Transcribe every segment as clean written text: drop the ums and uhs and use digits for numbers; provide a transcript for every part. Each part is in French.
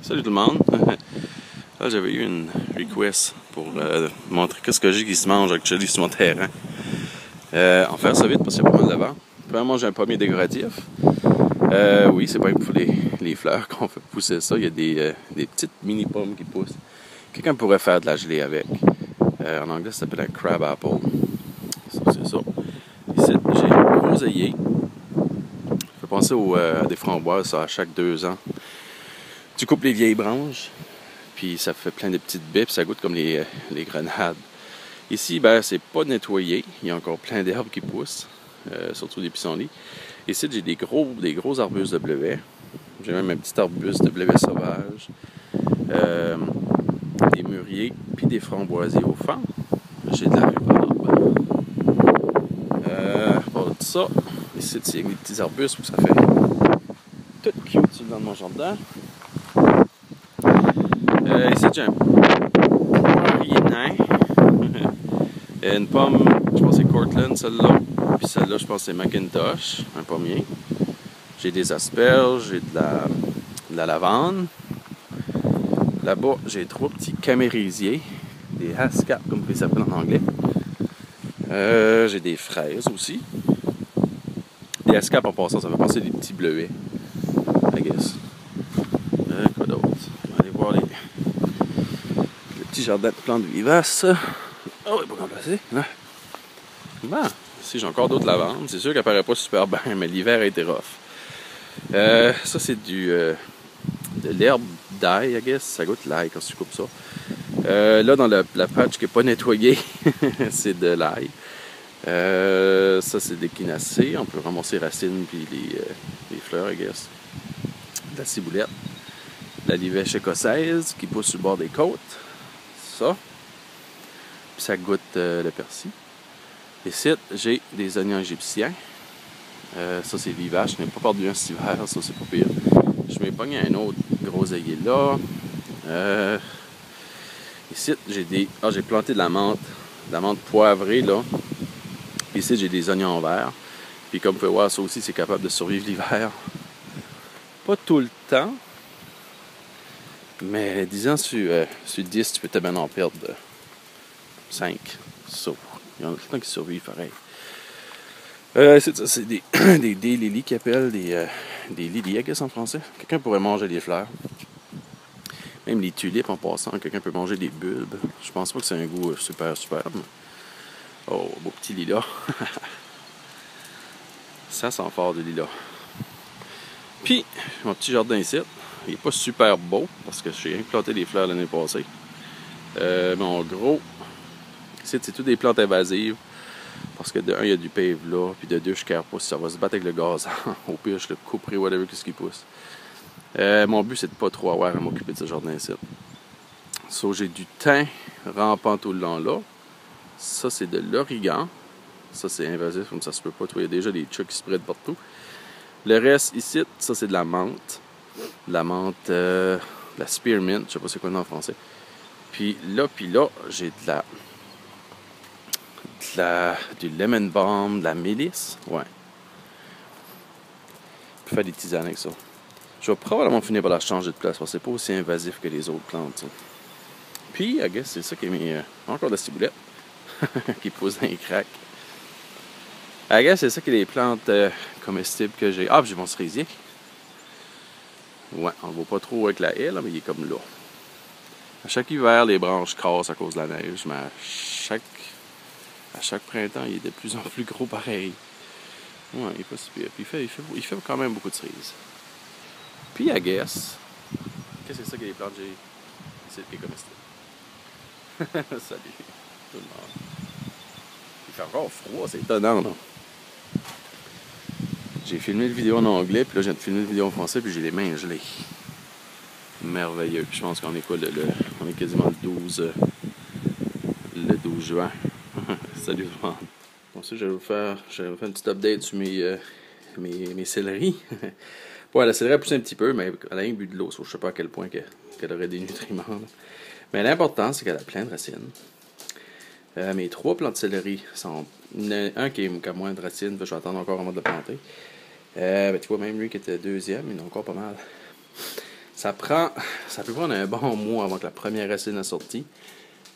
Salut tout le monde. Là, j'avais eu une request pour montrer qu'est-ce que j'ai qui se mange actuellement sur mon terrain. On va faire ça vite parce qu'il y a pas mal de vent. Premièrement, j'ai un pommier décoratif. Oui, c'est pas pour les fleurs qu'on fait pousser ça. Il y a des petites mini pommes qui poussent. Quelqu'un pourrait faire de la gelée avec. En anglais, ça s'appelle un crab apple. Ça, c'est ça. Ici, j'ai une groseillier. Je fais penser à des framboises ça, à chaque 2 ans. Tu coupes les vieilles branches, puis ça fait plein de petites baies, puis ça goûte comme les grenades. Ici, ben, c'est pas nettoyé. Il y a encore plein d'herbes qui poussent, surtout des pissenlits. Ici, j'ai des gros arbustes de bleuets. J'ai même un petit arbuste de bleuets sauvage. Des mûriers, puis des framboisiers au fond. J'ai de la rhubarbe. Pour tout ça, ici, il y a des petits arbustes où ça fait tout cute dans mon jardin. Ici, j'ai un poirier nain. Une pomme, je pense que c'est Cortland, celle-là. Puis celle-là, je pense que c'est Macintosh, un pommier. J'ai des asperges, j'ai de la lavande. Là-bas, j'ai 3 petits camérisiers, des haskap, comme ils s'appellent en anglais. J'ai des fraises aussi. Des haskap, en passant, ça fait penser des petits bleuets, I guess. Quoi d'autre? On va aller voir le petit jardin de plantes vivaces. Oh, il est pas remplacé. Bon, ici j'ai encore d'autres lavandes. C'est sûr qu'elle paraît pas super bien, mais l'hiver a été rough. Ça, c'est de l'herbe d'ail, I guess. Ça goûte l'ail quand tu coupes ça. Là, dans la patch qui n'est pas nettoyée, c'est de l'ail. Ça, c'est des quinacées. On peut ramasser les racines puis les fleurs, I guess. De la ciboulette. De la livèche écossaise qui pousse sur le bord des côtes. Ça. Puis ça goûte le persil. Ici, j'ai des oignons égyptiens. Ça, c'est vivace. Je n'ai pas perdu un cet hiver. Ça, c'est pas pire. Je m'ai pogné un autre groseillier là. Ici, j'ai planté de la menthe poivrée, là. Puis ici, j'ai des oignons verts. Puis comme vous pouvez voir, ça aussi, c'est capable de survivre l'hiver. Pas tout le temps. Mais disons, sur 10, tu peux tellement en perdre 5. So, il y en a tout le temps qui survivent pareil. C'est des lilies qu'ils appellent, des lilies, I guess en français. Quelqu'un pourrait manger les fleurs. Même les tulipes en passant, quelqu'un peut manger des bulbes. Je pense pas que c'est un goût super superbe. Oh, beau petit lilas. Ça sent fort de lilas. Puis, mon petit jardin ici, il n'est pas super beau parce que j'ai implanté des fleurs l'année passée. Mais en gros, ici, c'est toutes des plantes invasives. Parce que de 1, il y a du pave là, puis de 2, je ne care pas si ça va se battre avec le gazon. Au pire, je le couperai, whatever, qu'est-ce qui pousse. Mon but, c'est de pas trop avoir à m'occuper de ce jardin-ci. So, j'ai du thym rampant tout le long là. Ça, c'est de l'origan. Ça, c'est invasif, comme ça se peut pas. Il y a déjà des trucs qui se prêtent partout. Le reste, ici, ça, c'est de la menthe. De la menthe, la spearmint, je sais pas c'est quoi le nom en français. Puis là, j'ai du lemon balm, de la mélisse. Ouais. Je peux faire des tisanes avec ça. Je vais probablement finir par la changer de place parce que c'est pas aussi invasif que les autres plantes. Ça. Puis, I guess, c'est ça qui est mis encore de la ciboulette qui pousse dans les craques. I guess, c'est ça qui est les plantes comestibles que j'ai. Ah, puis j'ai mon cerisier. Ouais, on ne voit pas trop avec la haie, là, mais il est comme là. À chaque hiver, les branches cassent à cause de la neige, mais à chaque printemps, il est de plus en plus gros pareil. Ouais, il est pas si pire. Puis il fait quand même beaucoup de cerises. Puis, I guess, qu'est-ce que c'est ça que les plantes j'ai? C'est qui est comestible. Salut tout le monde. Il fait encore froid, c'est étonnant, non? J'ai filmé une vidéo en anglais, puis là, je viens de filmer une vidéo en français, puis j'ai les mains gelées. Merveilleux. Puis je pense qu'on est quoi, on est quasiment le 12 juin. Salut tout le monde. Bon, ça, je vais vous faire une petite update sur mes céleris. Ouais, la céleri a poussé un petit peu, mais elle a bu de l'eau, so je sais pas à quel point qu'elle aurait des nutriments. Là. Mais l'important, c'est qu'elle a plein de racines. Mes 3 plantes de céleri sont... Un qui a moins de racines, je vais attendre encore avant de le planter. Tu vois, même lui qui était 2e, il en a encore pas mal. Ça peut prendre un bon mois avant que la première racine ait sorti.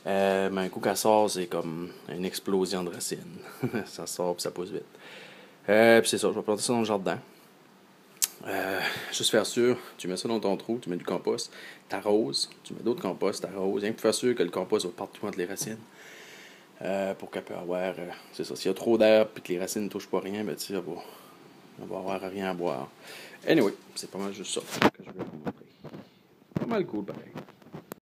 Mais un coup qu'elle sort, c'est comme une explosion de racines. Ça sort puis ça pousse vite. Puis c'est ça, je vais planter ça dans le jardin. Juste faire sûr, tu mets ça dans ton trou, tu mets du compost, t'arroses, tu mets d'autres compost, t'arroses. Rien que pour faire sûr que le compost va partout entre les racines. Pour qu'elle puisse avoir. C'est ça, s'il y a trop d'air et que les racines ne touchent pas rien, ben tu sais, on va avoir rien à boire. Anyway, c'est pas mal juste ça que je vais vous montrer. Pas mal cool pareil.